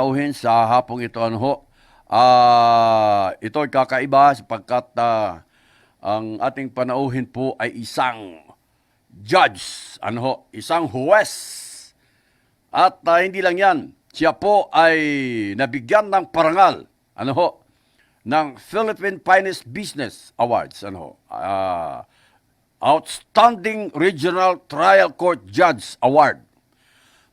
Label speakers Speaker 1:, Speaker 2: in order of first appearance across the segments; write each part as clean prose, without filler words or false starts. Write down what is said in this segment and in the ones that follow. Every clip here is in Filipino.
Speaker 1: panauhin sa hapong ito ano ho. Ito ay kakaiba sapagkat ang ating panauhin po ay isang judge, ano ho, isang huwes. At hindi lang yan, siya po ay nabigyan ng parangal, ano ho, ng Philippine Finest Business Awards, ano ho. Outstanding Regional Trial Court Judge Award.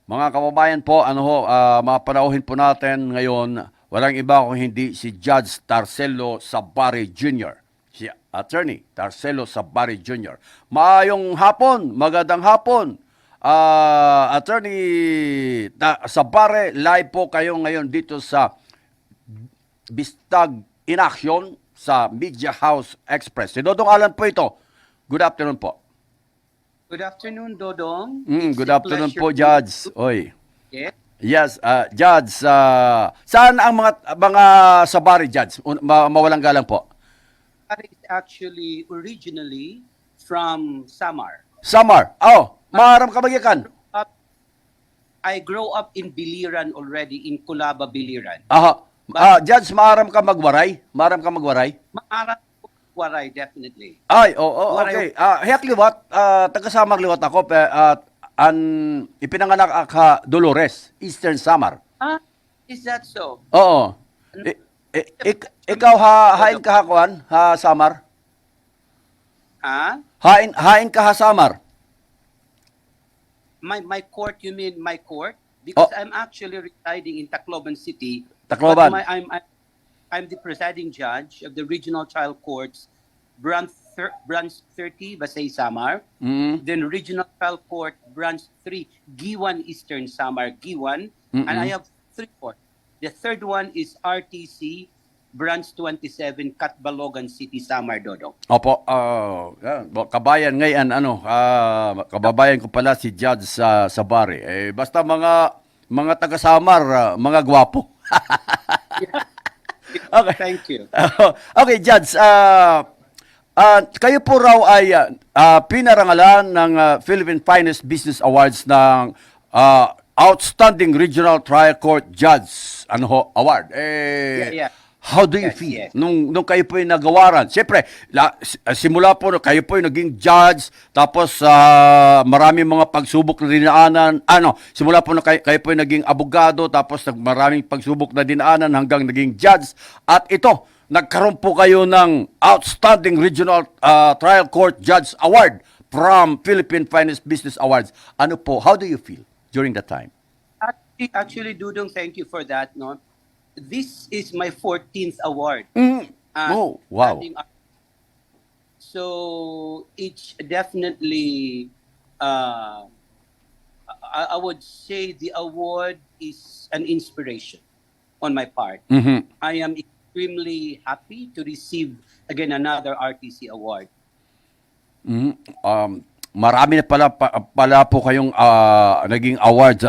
Speaker 1: Mga kababayan po, ano ho, mapanauhin po natin ngayon, walang iba kung hindi si Judge Tarcelo Sabari Jr., si Attorney Tarcelo Sabari Jr. Maayong hapon, magandang hapon. Attorney Sabare, live po kayo ngayon dito sa Bistag in Action sa Media House Express. Si Dodong Alan po ito. Good afternoon po.
Speaker 2: Good afternoon, Dodong.
Speaker 1: Good afternoon po, Judge. Oy.
Speaker 2: Yes.
Speaker 1: Yes, Judge. Saan ang mga Sabari, Judge? Mawalang galang po.
Speaker 2: That is actually originally from Samar.
Speaker 1: Samar. Oh, maharam ka bagyakan.
Speaker 2: I grew up in Biliran already, in Culaba, Biliran.
Speaker 1: Aha. Judge, maharam ka magwaray? Maharam ka magwaray?
Speaker 2: Maarap ko waray, definitely.
Speaker 1: Ay, okay. Hiyak liwat, taga-Samar liwat ako, ipinanganak ka Dolores, Eastern Samar.
Speaker 2: Is that so?
Speaker 1: Oo. Ikaw hain ka hakuan, ha Samar? Hain ka ha Samar?
Speaker 2: My court, you mean my court? Because I'm actually residing in Tacloban City.
Speaker 1: Tacloban.
Speaker 2: But I'm the presiding judge of the Regional Trial Courts, Branch 30, Basay Samar. Then Regional Trial Court, Branch 3, Giwan Eastern Samar, Giwan. And I have 3 courts. The third one is RTC, Branch 27, Catbalogan City, Samar, Dodong.
Speaker 1: Opo, kabayan ngayon, kababayan ko pala si Judge Sabari. Basta mga taga-Samar, mga gwapo. Okay.
Speaker 2: Thank you.
Speaker 1: Okay, Judge, kayo po raw ay pinarangalan ng Philippine Finest Business Awards ng Outstanding Regional Trial Court Judge Award.
Speaker 2: Yeah.
Speaker 1: How do you feel
Speaker 2: yes.
Speaker 1: nung kayo po yung nagawaran? Siyempre, simula po kayo po yung naging judge, tapos maraming mga pagsubok na dinaanan. Simula po kayo po yung naging abogado, tapos maraming pagsubok na dinaanan hanggang naging judge. At ito, nagkaroon po kayo ng Outstanding Regional Trial Court Judge Award from Philippine Finest Business Awards. Ano po, how do you feel during that time?
Speaker 2: Actually, Dudong, thank you for that. No? This is my 14th award.
Speaker 1: Oh, wow.
Speaker 2: So it's definitely, I would say the award is an inspiration on my part. I am extremely happy to receive again another RTC award.
Speaker 1: Marami na pala po kayong naging awards.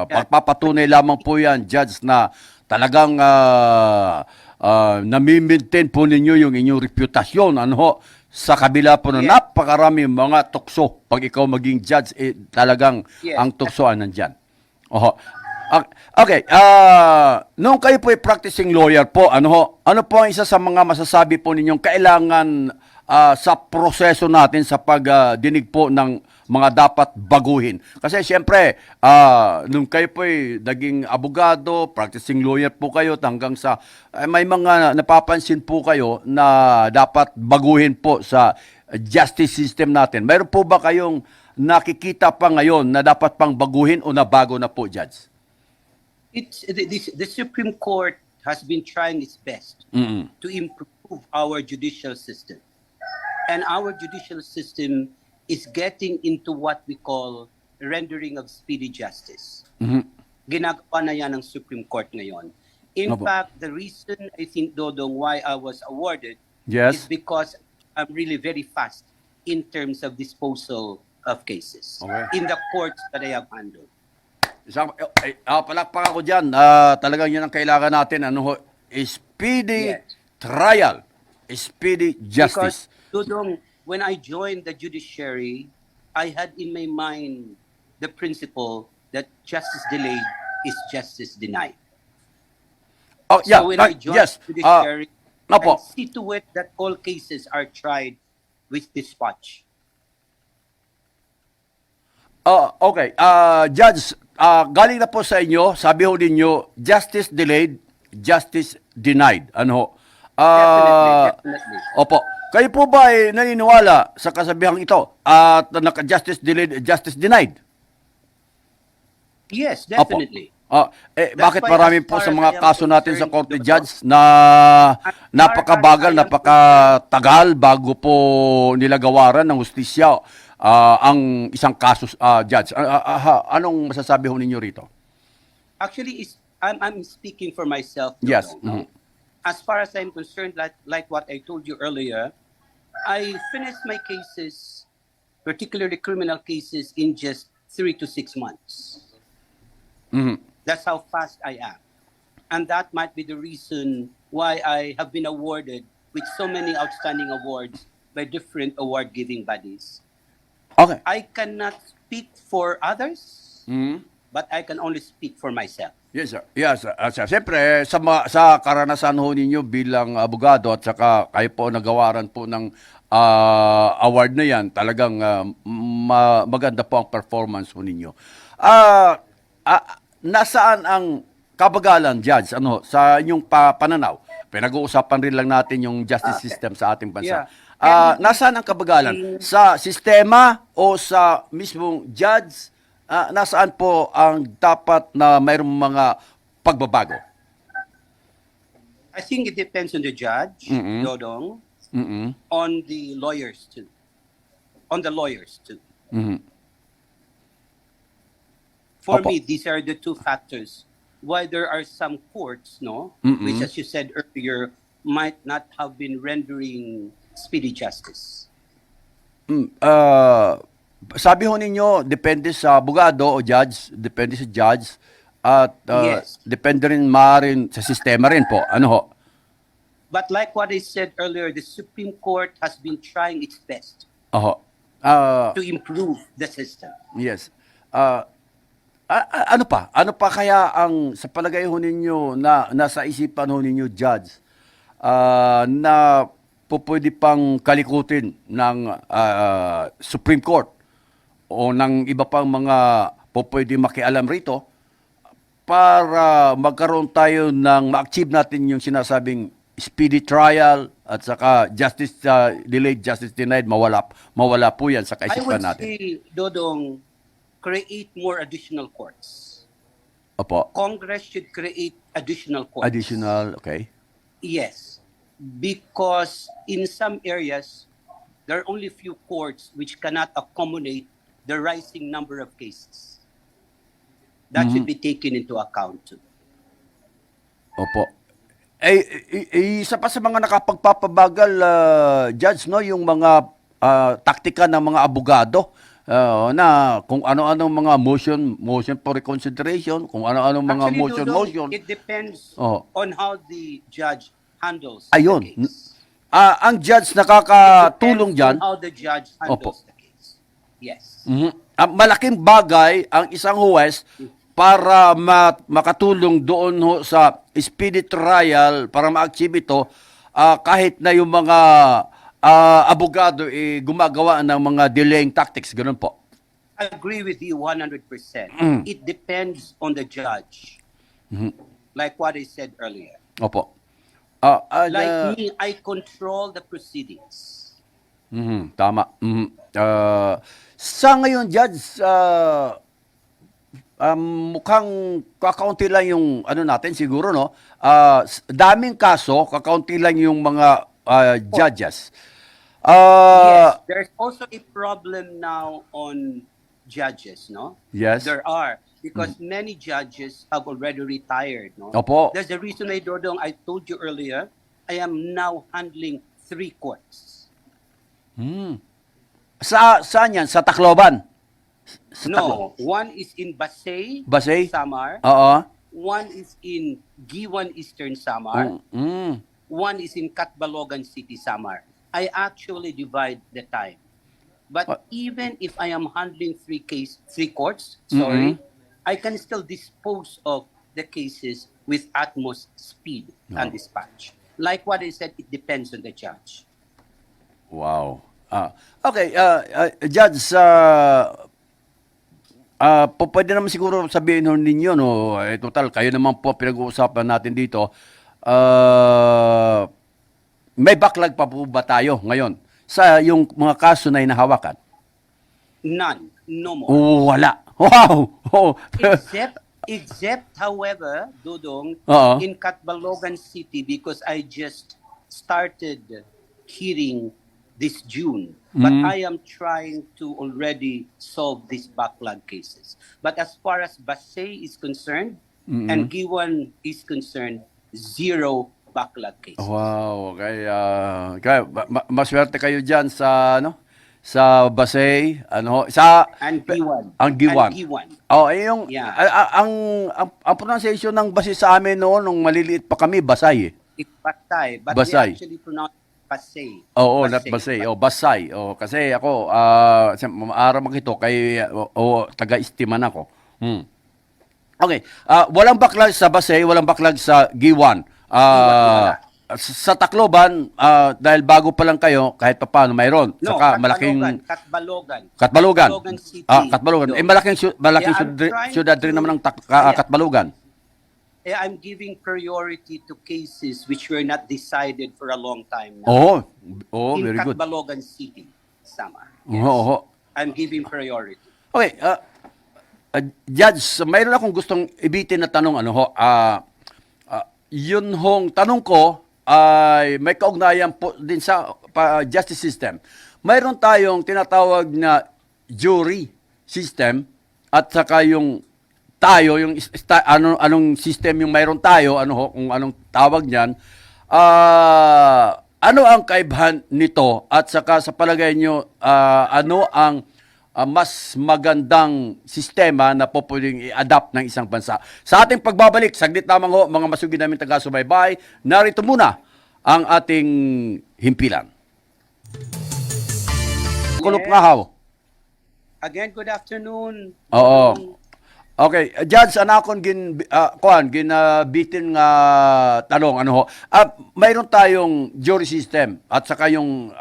Speaker 1: Pagpapatunay lamang po yan, Judge, na talagang nami-maintain po ninyo yung inyong reputasyon sa kabila po na napakarami mga tukso. Pag ikaw maging judge, talagang ang tuksoan nandyan. Okay, nung kayo po ay practicing lawyer po, ano po ang isa sa mga masasabi po ninyong kailangan sa proseso natin sa pagdinig po ng mga dapat baguhin? Kasi siyempre, nung kayo po ay naging abogado, practicing lawyer po kayo, hanggang sa may mga napapansin po kayo na dapat baguhin po sa justice system natin. Mayroon po ba kayong nakikita pa ngayon na dapat pang baguhin o nabago na po, Judge?
Speaker 2: The Supreme Court has been trying its best to improve our judicial system. And our judicial system is getting into what we call rendering of speedy justice. Ginagawa na yan ng Supreme Court ngayon. In fact, the reason I think, Dodong, why I was awarded is because I'm really very fast in terms of disposal of cases in the courts that I have handled.
Speaker 1: Palakpak ako dyan. Talagang yun ang kailangan natin. Speedy trial. Speedy justice.
Speaker 2: Because, Dodong, when I joined the judiciary, I had in my mind the principle that justice delayed is justice denied.
Speaker 1: Oh, yeah.
Speaker 2: So when I join
Speaker 1: Yes.
Speaker 2: judiciary, I
Speaker 1: Opo.
Speaker 2: see to it that all cases are tried with dispatch.
Speaker 1: Okay. Judge, galing na po sa inyo, sabi ho ninyo, justice delayed, justice denied. Ano ho?
Speaker 2: Definitely, definitely.
Speaker 1: Opo. Kayo po ba ay naniniwala sa kasabihang ito? At justice delayed, justice denied?
Speaker 2: Yes,
Speaker 1: Opo.
Speaker 2: definitely.
Speaker 1: Bakit
Speaker 2: That's why
Speaker 1: marami
Speaker 2: as
Speaker 1: po
Speaker 2: far
Speaker 1: sa
Speaker 2: as
Speaker 1: mga
Speaker 2: I am
Speaker 1: kaso natin sa
Speaker 2: concerned,
Speaker 1: Korte
Speaker 2: Dr.
Speaker 1: Judge na
Speaker 2: As far
Speaker 1: napakabagal,
Speaker 2: as I am
Speaker 1: napakatagal bago po nilagawaran ng hustisya ang isang kaso, Judge. Anong masasabi ho ninyo rito?
Speaker 2: Actually, I'm speaking for myself.
Speaker 1: Yes.
Speaker 2: No? As far as I'm concerned, like what I told you earlier, I finished my cases, particularly criminal cases, in just 3 to 6 months. That's how fast I am. And that might be the reason why I have been awarded with so many outstanding awards by different award-giving bodies.
Speaker 1: Okay.
Speaker 2: I cannot speak for others, but I can only speak for myself.
Speaker 1: Yes, sir. Yes, sir. Siyempre, sa karanasan ho ninyo bilang abogado at saka kayo po nagawaran po ng award na yan, talagang maganda po ang performance ho ninyo. Nasaan ang kabagalan, Judge, sa inyong pananaw? Pinag-uusapan rin lang natin yung justice system sa ating bansa.
Speaker 2: Yeah.
Speaker 1: Nasaan ang kabagalan? Sa sistema o sa mismong judge? Nasaan po ang dapat na mayroong mga pagbabago?
Speaker 2: I think it depends on the judge, Dodong, on the lawyers too. On the lawyers too. For
Speaker 1: Opo.
Speaker 2: me, these are the two factors why there are some courts, which, as you said earlier, might not have been rendering speedy justice.
Speaker 1: Sabi ho ninyo, depende sa abogado o judge, depende sa judge, at
Speaker 2: Yes.
Speaker 1: depende rin maaring sa sistema rin po. Ano ho?
Speaker 2: But like what I said earlier, the Supreme Court has been trying its best
Speaker 1: Oho.
Speaker 2: to improve the system.
Speaker 1: Yes. Ano pa? Ano pa kaya ang sa palagay ho ninyo na nasa isipan ho ninyo, judge, na pwede pang kalikutin ng Supreme Court o ng iba pang mga pwede makialam rito para magkaroon tayo ng ma-achieve natin yung sinasabing speedy trial at saka justice delayed, justice denied, mawala po yan sa
Speaker 2: I
Speaker 1: kaisipan
Speaker 2: would
Speaker 1: natin.
Speaker 2: say, Dodong, create more additional courts.
Speaker 1: Opo.
Speaker 2: Congress should create additional courts.
Speaker 1: Additional, okay.
Speaker 2: Yes, because in some areas, there are only few courts which cannot accommodate the rising number of cases. That should be taken into account too.
Speaker 1: Opo. Isa pa sa mga nakapagpapabagal, Judge, no, yung mga taktika ng mga abogado na kung ano-anong mga motion for reconsideration, kung ano-anong mga
Speaker 2: Actually, Dodong,
Speaker 1: motion.
Speaker 2: it depends
Speaker 1: Oh.
Speaker 2: on how the judge handles
Speaker 1: Ayun.
Speaker 2: the case.
Speaker 1: Ang judge nakakatulong
Speaker 2: Depends
Speaker 1: dyan.
Speaker 2: on how the judge handles
Speaker 1: Opo.
Speaker 2: the case. Yes.
Speaker 1: Malaking bagay ang isang huwes para makatulong doon ho sa speedy trial para ma-achieve ito kahit na yung mga abogado gumagawa ng mga delaying tactics, ganun po.
Speaker 2: I agree with you 100%. It depends on the judge. Like what I said earlier.
Speaker 1: Opo.
Speaker 2: Like me, I control the proceedings.
Speaker 1: Tama. Sa ngayon, Judge, mukhang kakaunti lang yung ano natin siguro, no? Daming kaso, kakaunti lang yung mga judges.
Speaker 2: Yes, there's also a problem now on judges, no?
Speaker 1: Yes.
Speaker 2: There are, because many judges have already retired, no?
Speaker 1: Opo.
Speaker 2: There's the reason why, Dodong, I told you earlier, I am now handling 3 courts.
Speaker 1: Saan yan? Sa Tacloban?
Speaker 2: No, one is in Basay,
Speaker 1: Basay?
Speaker 2: Samar.
Speaker 1: Oo.
Speaker 2: One is in Giwan Eastern Samar. One is in Catbalogan City, Samar. I actually divide the time. But even if I am handling 3 courts, I can still dispose of the cases with utmost speed and dispatch. Like what I said, it depends on the judge.
Speaker 1: Wow. Okay, Judge, pwede naman siguro sabihin ho ninyo, no, total, kayo naman po pinag-uusapan natin dito. May backlog pa po ba tayo ngayon sa yung mga kaso na hinahawakan?
Speaker 2: None, no more.
Speaker 1: Wala. Wow! Oh.
Speaker 2: Except, however, Dudong,
Speaker 1: Oo.
Speaker 2: in Catbalogan City, because I just started hearing this June, but I am trying to already solve these backlog cases. But as far as Basay is concerned and Giwan is concerned, zero backlog cases.
Speaker 1: Wow, kaya maswerte kayo diyan sa sa Basay, sa
Speaker 2: And Giwan.
Speaker 1: ang Giwan.
Speaker 2: And Giwan.
Speaker 1: Oh, yung
Speaker 2: Yeah.
Speaker 1: ang pronunciation ng Basay sa amin noon nung maliliit pa kami, Basay.
Speaker 2: It's Basay, but
Speaker 1: Basay.
Speaker 2: we actually pronounce Basay.
Speaker 1: Oo, not Basay. Oh, Basay. Oh, kasi ako maaram ito kay taga-Istiman ako. Okay. Walang backlog sa Basay, walang backlog sa Giwan.
Speaker 2: Wala.
Speaker 1: Sa Tacloban, dahil bago pa lang kayo, kahit pa paano mayroon.
Speaker 2: No,
Speaker 1: Saka
Speaker 2: Catbalogan.
Speaker 1: Katbalogan.
Speaker 2: Catbalogan City.
Speaker 1: Katbalogan. Malaking
Speaker 2: Yeah, I'm trying
Speaker 1: syudad rin
Speaker 2: to-
Speaker 1: naman ng
Speaker 2: Yeah.
Speaker 1: Katbalogan.
Speaker 2: I'm giving priority to cases which were not decided for a long time now.
Speaker 1: Oh,
Speaker 2: In
Speaker 1: very good.
Speaker 2: Catbalogan City, Sama.
Speaker 1: Oo.
Speaker 2: I'm giving priority.
Speaker 1: Okay, Judge, mayroon akong gustong ibitin na tanong, yun hong tanong ko ay may kaugnayan po din sa justice system. Mayroon tayong tinatawag na jury system at saka yung tayo, anong system yung mayroon tayo, kung anong tawag niyan. Ano ang kaibahan nito at saka sa palagay nyo, ano ang mas magandang sistema na po pwedeng i-adapt ng isang bansa. Sa ating pagbabalik, saglit lamang ho, mga masugi namin taga-subaybay, narito muna ang ating himpilan. Kulop nga haw.
Speaker 2: Again, good afternoon.
Speaker 1: Oo. Okay, Judge, anakon ginabitin nga tanong, mayroon tayong jury system at saka yung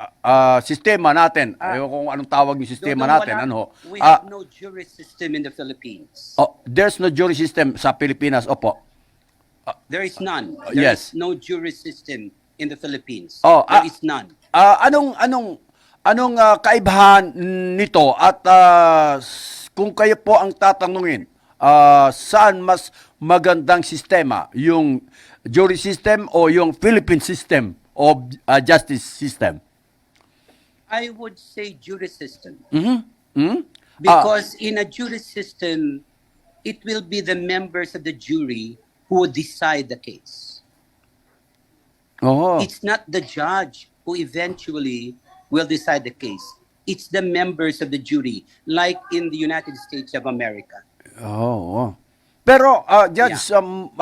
Speaker 1: sistema natin. Kung anong tawag yung sistema natin,
Speaker 2: We have no jury system in the Philippines.
Speaker 1: There's no jury system sa Pilipinas, opo.
Speaker 2: There is none.
Speaker 1: Yes.
Speaker 2: There is no jury system in the Philippines.
Speaker 1: Oh,
Speaker 2: There is none.
Speaker 1: Anong kaibahan nito at kung kayo po ang tatanungin, saan mas magandang sistema, yung jury system o yung Philippine system of justice system?
Speaker 2: I would say jury system.
Speaker 1: Mm-hmm.
Speaker 2: Because in a jury system, it will be the members of the jury who would decide the case. It's not the judge who eventually will decide the case. It's the members of the jury, like in the United States of America.
Speaker 1: Pero, Judge, ang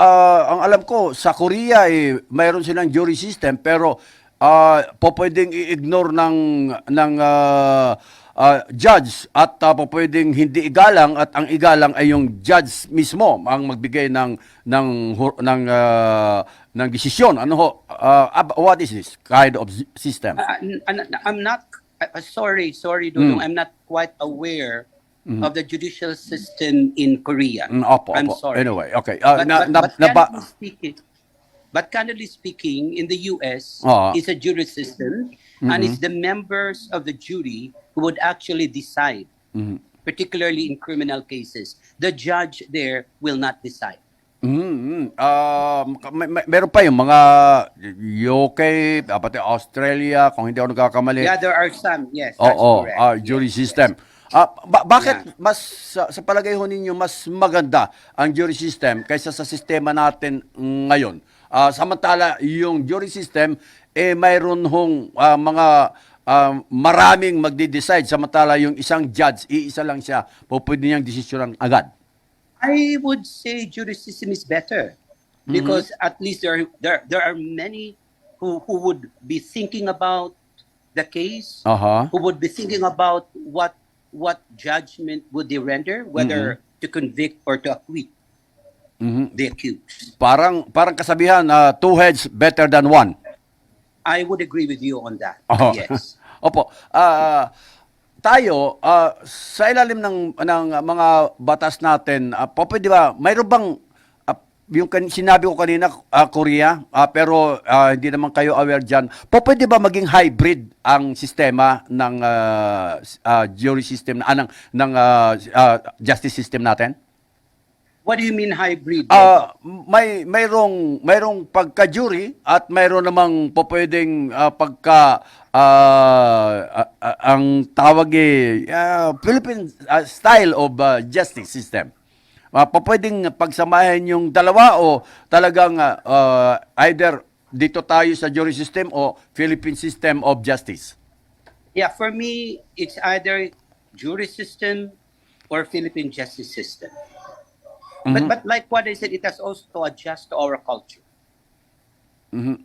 Speaker 1: alam ko, sa Korea, mayroon silang jury system, pero pwedeng i-ignore ng judge at pwedeng hindi igalang at ang igalang ay yung judge mismo ang magbigay ng desisyon. What is this kind of system?
Speaker 2: I'm not sorry, Dudong, I'm not quite aware of the judicial system in Korea. I'm sorry.
Speaker 1: Anyway, okay.
Speaker 2: But candidly speaking, in the U.S., it's a jury system, and it's the members of the jury who would actually decide, particularly in criminal cases. The judge there will not decide.
Speaker 1: Meron pa yung mga UK, pati Australia, kung hindi ako nagkakamali.
Speaker 2: Yeah, there are some, yes. That's correct.
Speaker 1: Jury system. Bakit sa palagay ho ninyo mas maganda ang jury system kaysa sa sistema natin ngayon? Samantala yung jury system mayroon hong mga maraming magde-decide, samantala yung isang judge, iisa lang siya, pwede niyang desisyonan agad.
Speaker 2: I would say jury system is better because at least there are many who would be thinking about the case, who would be thinking about what judgment would they render, whether to convict or to acquit. the accused.
Speaker 1: Parang kasabihan, two heads better than one.
Speaker 2: I would agree with you on that.
Speaker 1: Oh.
Speaker 2: Yes.
Speaker 1: Opo. Tayo sa ilalim ng mga batas natin, pwede ba mayroon bang yung sinabi ko kanina, Korea, pero hindi naman kayo aware diyan. Pwede ba maging hybrid ang sistema ng jury system ng justice system natin?
Speaker 2: What do you mean hybrid?
Speaker 1: Mayroong pagka-jury at mayroon namang pwedeng ang tawag Philippine style of justice system. Pwedeng pagsamahin yung dalawa o talagang either dito tayo sa jury system o Philippine system of justice.
Speaker 2: Yeah, for me, it's either jury system or Philippine justice system. But like what I said, it has also to adjust to our culture. It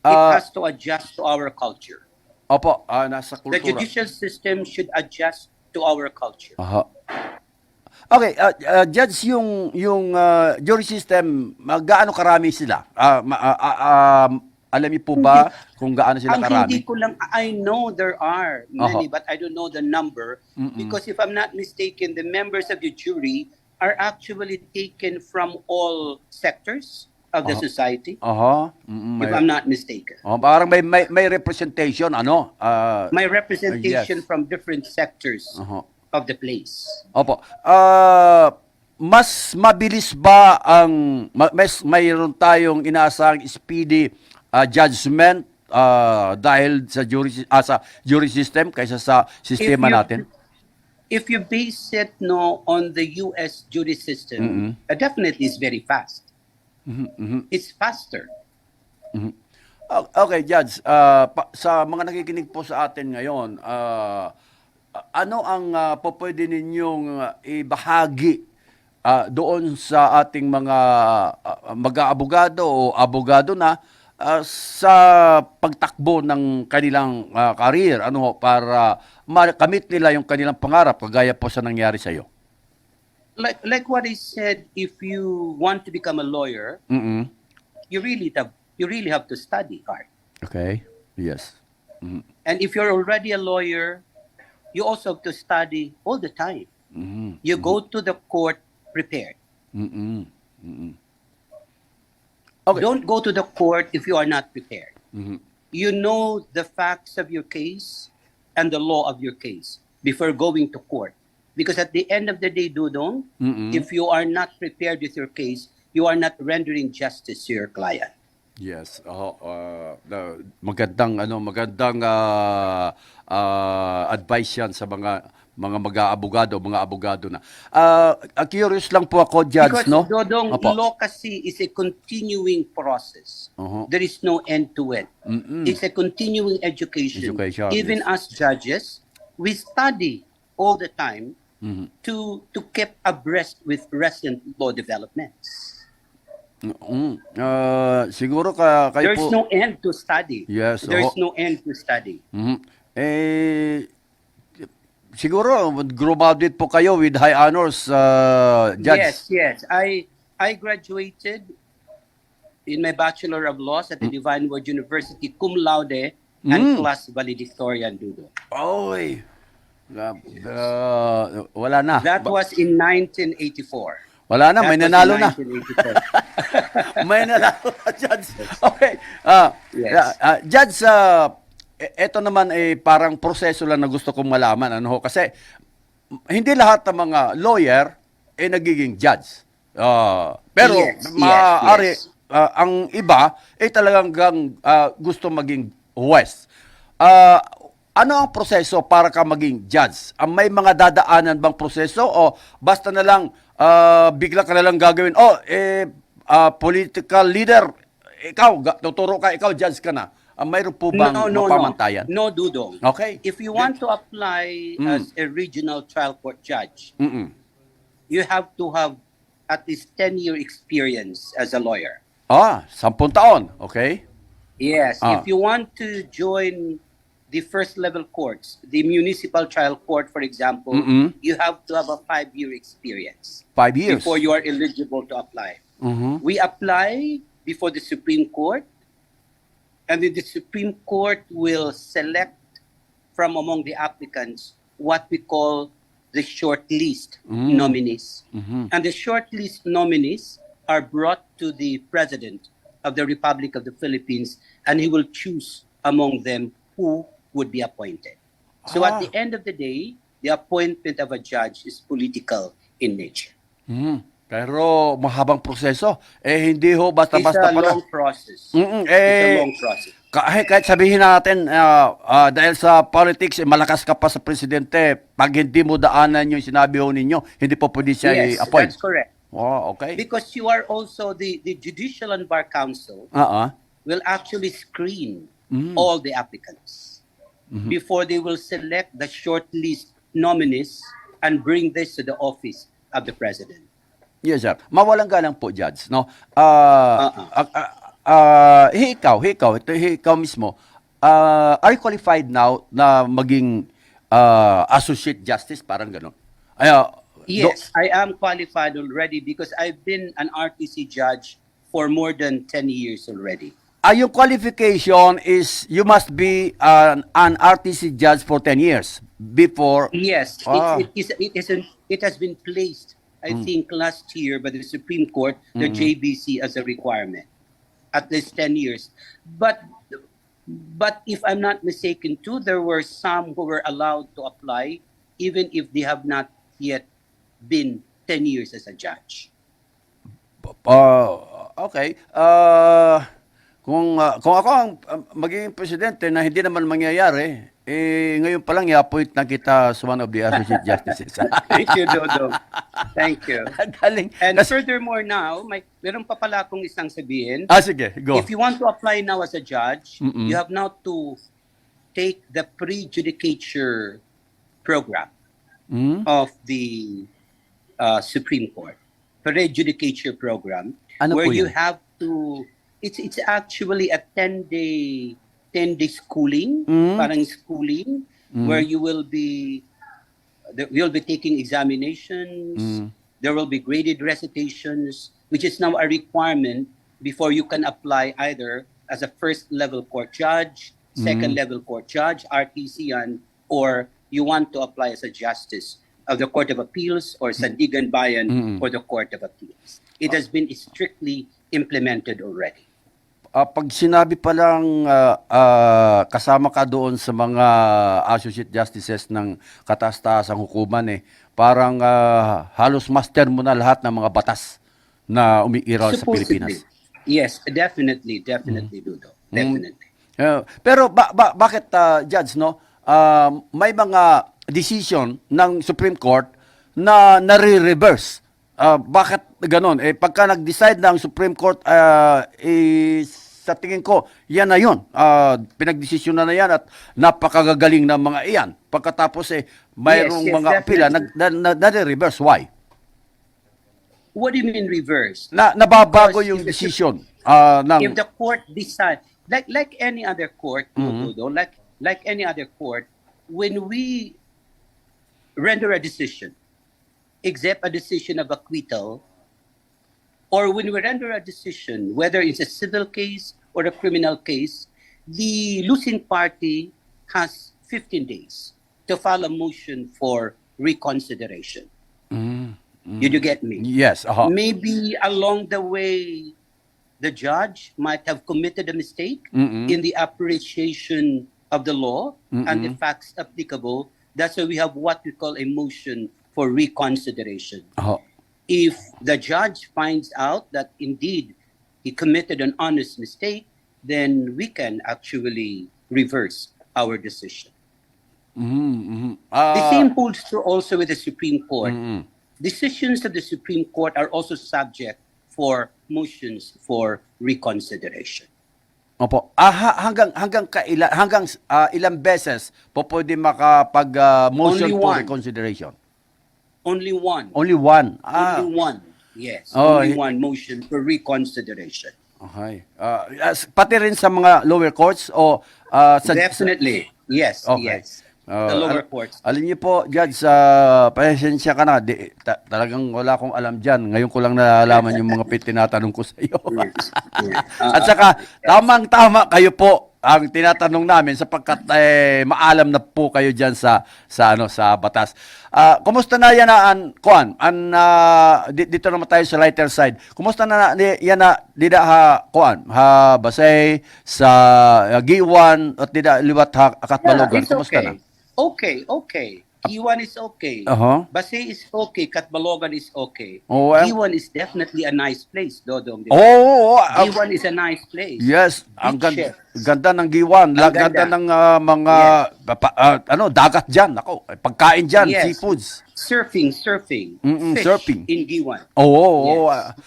Speaker 2: has to adjust to our culture.
Speaker 1: Opo, nasa
Speaker 2: The
Speaker 1: kultura.
Speaker 2: judicial system should adjust to our culture.
Speaker 1: Aha. Okay, Judge, yung jury system, gaano karami sila? Alam niyo po ba kung gaano sila
Speaker 2: Ang
Speaker 1: karami?
Speaker 2: hindi ko lang, I know there are many, but I don't know the number. Because if I'm not mistaken, the members of the jury are actually taken from all sectors of the society. If I'm not mistaken.
Speaker 1: Parang may representation,
Speaker 2: My representation
Speaker 1: yes.
Speaker 2: from different sectors of the place.
Speaker 1: Opo. Mas mabilis ba mayroon tayong inaasahang speedy judgment dahil sa jury system kaysa sa sistema natin?
Speaker 2: If you base it on the US jury system, definitely it's very fast. It's faster.
Speaker 1: Okay, Judge. Sa mga nakikinig po sa atin ngayon, ano ang pwede ninyong ibahagi doon sa ating mga mag-aabogado o abogado na sa pagtakbo ng kanilang career, para makamit nila yung kanilang pangarap kagaya po sa nangyari sa iyo?
Speaker 2: Like what I said, if you want to become a lawyer, you really have to study hard.
Speaker 1: Okay. Yes.
Speaker 2: And if you're already a lawyer, you also have to study all the time. You go to the court prepared.
Speaker 1: Okay.
Speaker 2: Don't go to the court if you are not prepared. You know the facts of your case and the law of your case before going to court. Because at the end of the day, Dudong, if you are not prepared with your case, you are not rendering justice to your client.
Speaker 1: Yes. Magandang advice yan sa mga mag-aabogado, mga abogado na. Curious lang po ako, Judge,
Speaker 2: Because
Speaker 1: no?
Speaker 2: Dodong,
Speaker 1: Opo.
Speaker 2: law kasi is a continuing process. There is no end to it. It's a continuing education. Even
Speaker 1: yes.
Speaker 2: as judges, we study all the time to keep abreast with recent law developments.
Speaker 1: Siguro kayo
Speaker 2: There's
Speaker 1: po...
Speaker 2: no end to study.
Speaker 1: Yes.
Speaker 2: There's no end to study.
Speaker 1: Siguro, graduate po kayo with high honors, Judge.
Speaker 2: Yes. I graduated in my Bachelor of Laws at the Divine Word University, cum laude and class valedictorian, Dudo.
Speaker 1: Oy. Wala na.
Speaker 2: That was in 1984.
Speaker 1: Wala na, may nanalo na.
Speaker 2: 1984.
Speaker 1: May nanalo na, Judge. Okay.
Speaker 2: Yes.
Speaker 1: Judge, ito naman parang proseso lang na gusto kong malaman. Kasi hindi lahat ng mga lawyer nagiging judge. Pero maaari, ang iba talagang gusto maging huwes. Ano ang proseso para ka maging judge? May mga dadaanan bang proseso o basta na lang bigla ka na lang gagawin? Political leader, ikaw, tuturo ka, ikaw judge ka na. Mayroon po bang mapamantayan?
Speaker 2: No, Dudong.
Speaker 1: Okay.
Speaker 2: If you want to apply as a regional trial court judge, you have to have at least 10-year experience as a lawyer.
Speaker 1: 10 taon. Okay.
Speaker 2: Yes. If you want to join the first level courts, the municipal trial court, for example, you have to have a 5-year experience.
Speaker 1: 5 years.
Speaker 2: Before you are eligible to apply. We apply before the Supreme Court, and then the Supreme Court will select from among the applicants what we call the shortlist nominees. And the shortlist nominees are brought to the President of the Republic of the Philippines, and he will choose among them who would be appointed. So at the end of the day, the appointment of a judge is political in nature.
Speaker 1: Pero mahabang proseso. Hindi ho
Speaker 2: It's
Speaker 1: basta-basta
Speaker 2: a
Speaker 1: pala.
Speaker 2: long process.
Speaker 1: Mm-mm,
Speaker 2: It's a long process.
Speaker 1: Kahit sabihin natin, dahil sa politics, malakas ka pa sa presidente, pag hindi mo daanan yung sinabi ho ninyo, hindi po pwede siya
Speaker 2: Yes,
Speaker 1: i-appoint.
Speaker 2: that's correct.
Speaker 1: Oh, okay.
Speaker 2: Because you are also the Judicial and Bar Council will actually screen all the applicants before they will select the shortlist nominees and bring this to the office of the President.
Speaker 1: Yes, sir. Mawalang galang po, Judge. No? Ikaw mismo, are you qualified now na maging associate justice? Parang gano'n.
Speaker 2: Yes, I am qualified already because I've been an RTC judge for more than 10 years already.
Speaker 1: Yung qualification is you must be an RTC judge for 10 years before.
Speaker 2: Yes, it has been placed, I think, last year by the Supreme Court, the JBC as a requirement, at least 10 years. But if I'm not mistaken too, there were some who were allowed to apply even if they have not yet been 10 years as a judge.
Speaker 1: Okay. Kung ako ang magiging presidente na hindi naman mangyayari, ngayon pa lang i-appoint na kita as one of the associate justices.
Speaker 2: Thank you, Dodo. Thank you.
Speaker 1: Galing.
Speaker 2: And furthermore now, meron pa pala akong isang sabihin.
Speaker 1: Sige, go.
Speaker 2: If you want to apply now as a judge, you have now to take the pre-judicature program of the Supreme Court. Pre-judicature program,
Speaker 1: Ano
Speaker 2: where
Speaker 1: po
Speaker 2: you
Speaker 1: yun?
Speaker 2: have to, it's actually a 10-day schooling, parang schooling, where you'll be taking examinations, there will be graded recitations, which is now a requirement before you can apply either as a first-level court judge, second-level court judge, RTC, or you want to apply as a justice of the Court of Appeals or Sandigan Bayan or the Court of Appeals. It has been strictly implemented already.
Speaker 1: Pag sinabi pa lang kasama ka doon sa mga associate justices ng kataas-taasang hukuman, parang halos master mo na lahat ng mga batas na umiiral sa Pilipinas.
Speaker 2: Yes, definitely, Dudo. Definitely.
Speaker 1: Pero bakit, Judge, no? May mga decision ng Supreme Court na nare-reverse. Bakit ganon? Pagka nag-decide ng Supreme Court, sa tingin ko, yan na yun. Pinagdesisyon na yan at napakagagaling ng mga iyan. Pagkatapos, mayroong
Speaker 2: Yes,
Speaker 1: mga apila nare-reverse. Why?
Speaker 2: What do you mean reverse?
Speaker 1: Nababago
Speaker 2: Because
Speaker 1: yung
Speaker 2: if the-
Speaker 1: decision
Speaker 2: If the court decides, like any other court, Dudo, like any other court, when we render a decision, except a decision of acquittal, or when we render a decision, whether it's a civil case or a criminal case, the losing party has 15 days to file a motion for reconsideration. Did you get me?
Speaker 1: Yes.
Speaker 2: Maybe along the way, the judge might have committed a mistake in the appreciation of the law and the facts applicable. That's why we have what we call a motion for reconsideration. If the judge finds out that indeed he committed an honest mistake, then we can actually reverse our decision. The same holds true also with the Supreme Court. Decisions of the Supreme Court are also subject for motions for reconsideration.
Speaker 1: Opo. Hanggang ilang beses po pwede makapag-motion
Speaker 2: Only
Speaker 1: for
Speaker 2: one.
Speaker 1: reconsideration?
Speaker 2: Only one.
Speaker 1: Only one.
Speaker 2: Only one. Yes.
Speaker 1: Oh,
Speaker 2: Only one motion for reconsideration.
Speaker 1: Okay. Pati rin sa mga lower courts o
Speaker 2: Definitely. Yes.
Speaker 1: Okay.
Speaker 2: Yes. the lower courts.
Speaker 1: Alin niyo po, Judge, pasensya ka na. Talagang wala akong alam dyan. Ngayon ko lang nalalaman yung mga tinatanong ko sa iyo. At saka, tamang-tama kayo po ang tinatanong namin sapagkat maalam na po kayo diyan sa batas. Kumusta na yan kuan? Dito naman tayo sa lighter side. Kumusta na yan kuan? Basay sa Giwan at liwat Katbalogan.
Speaker 2: It's
Speaker 1: Kumusta na?
Speaker 2: Okay. Giwan is okay.
Speaker 1: Uh-huh.
Speaker 2: Basay is okay. Katbalogan is okay.
Speaker 1: Oh,
Speaker 2: Giwan is definitely a nice place, Dodong. Giwan is a nice place.
Speaker 1: Yes, ang
Speaker 2: Beach
Speaker 1: ganda ng Giwan,
Speaker 2: Ang
Speaker 1: ganda
Speaker 2: ganda.
Speaker 1: ng mga dagat diyan, ako, pagkain diyan,
Speaker 2: Yes.
Speaker 1: seafoods.
Speaker 2: Surfing. Fish
Speaker 1: surfing.
Speaker 2: in Giwan.
Speaker 1: Oo.
Speaker 2: Yes.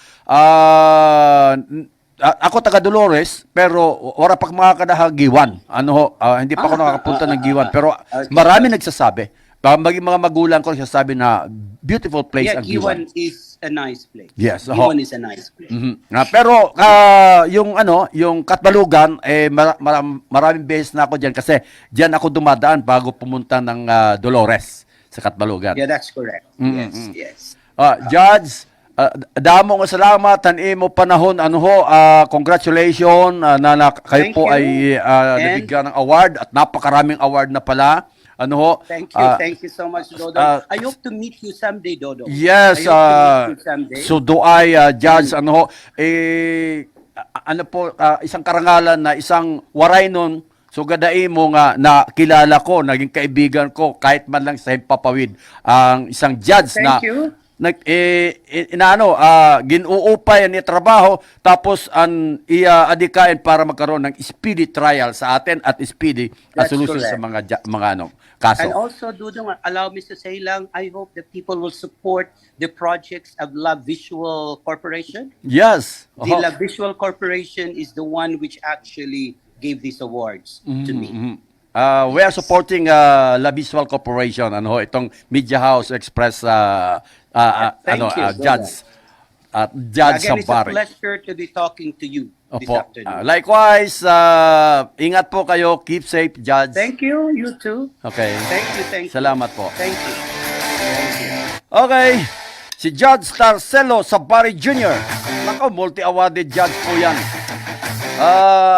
Speaker 1: Ako taga Dolores, pero wala pa makakadaha Giwan. Hindi pa ako nakakapunta ng Giwan, pero
Speaker 2: Okay.
Speaker 1: marami nagsasabi. Maging mga magulang ko nagsasabi na beautiful place
Speaker 2: Yeah,
Speaker 1: ang Giwan.
Speaker 2: Giwan is a nice place.
Speaker 1: Yes,
Speaker 2: Giwan is a nice place.
Speaker 1: Mhm. Pero yung Katbalogan maraming beses na ako diyan kasi diyan ako dumadaan bago pumunta ng Dolores sa Katbalogan.
Speaker 2: Yeah, that's correct. Yes.
Speaker 1: Judge, damo nga salamat imo panahon congratulations kayo
Speaker 2: Thank
Speaker 1: po
Speaker 2: you.
Speaker 1: ay
Speaker 2: And-
Speaker 1: nabigyan ng award at napakaraming award na pala.
Speaker 2: Thank you so much, Dodo. I hope to meet you someday, Dodo.
Speaker 1: Yes,
Speaker 2: I hope to meet you someday.
Speaker 1: so do I, Judge, isang karangalan na isang waray nun, so gadai mo nga na kilala ko, naging kaibigan ko, kahit man lang sa himpapawid, ang isang judge
Speaker 2: Thank you.
Speaker 1: ginuupay ni trabaho tapos adikain para magkaroon ng speedy trial sa atin at speedy
Speaker 2: That's
Speaker 1: solution sa
Speaker 2: correct.
Speaker 1: mga kaso.
Speaker 2: And also, Dudong, allow me to say lang, I hope that people will support the projects of Love Visual Corporation.
Speaker 1: Yes.
Speaker 2: The Love Visual Corporation is the one which actually gave these awards to me.
Speaker 1: We are supporting La Visual Corporation, itong Media House Express
Speaker 2: Thank you,
Speaker 1: Judge Judge
Speaker 2: Again, it's a
Speaker 1: Sabari.
Speaker 2: pleasure to be talking to you this
Speaker 1: Opo.
Speaker 2: afternoon.
Speaker 1: Likewise, ingat po kayo, keep safe, Judge.
Speaker 2: Thank you, you too.
Speaker 1: Okay.
Speaker 2: Thank you.
Speaker 1: Salamat po.
Speaker 2: Thank you.
Speaker 1: Okay. Si Judge Tarcelo Sabari Jr. Nako, multi-awarded judge po yan.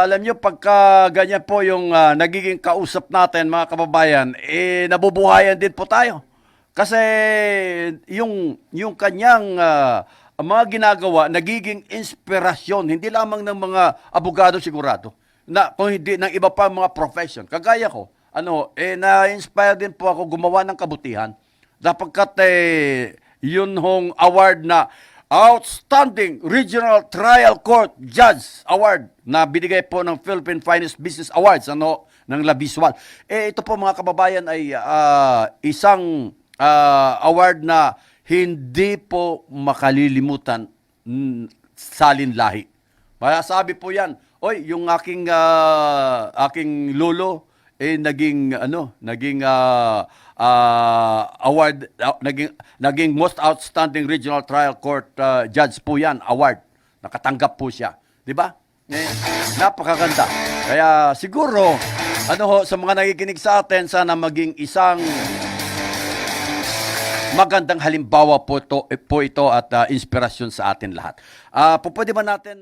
Speaker 1: Alam nyo, pagka ganyan po yung nagiging kausap natin, mga kababayan, nabubuhayan din po tayo. Kasi yung kanyang mga ginagawa, nagiging inspirasyon, hindi lamang ng mga abogado sigurado, na kung hindi ng iba pa mga profession. Kagaya ko, na-inspire din po ako gumawa ng kabutihan. Dapagkat yun hong award na Outstanding Regional Trial Court Judge Award na binigay po ng Philippine Finest Business Awards ng La Visual. Ito po mga kababayan ay isang award na hindi po makalilimutan salinlahi. Masasabi po yan, oy, yung aking lolo naging award, naging most outstanding regional trial court judge po yan, award. Nakatanggap po siya, 'di ba? Napakaganda. Kaya siguro sa mga nakikinig sa atin, sana maging isang magandang halimbawa po ito at inspirasyon sa atin lahat. Pwede ba natin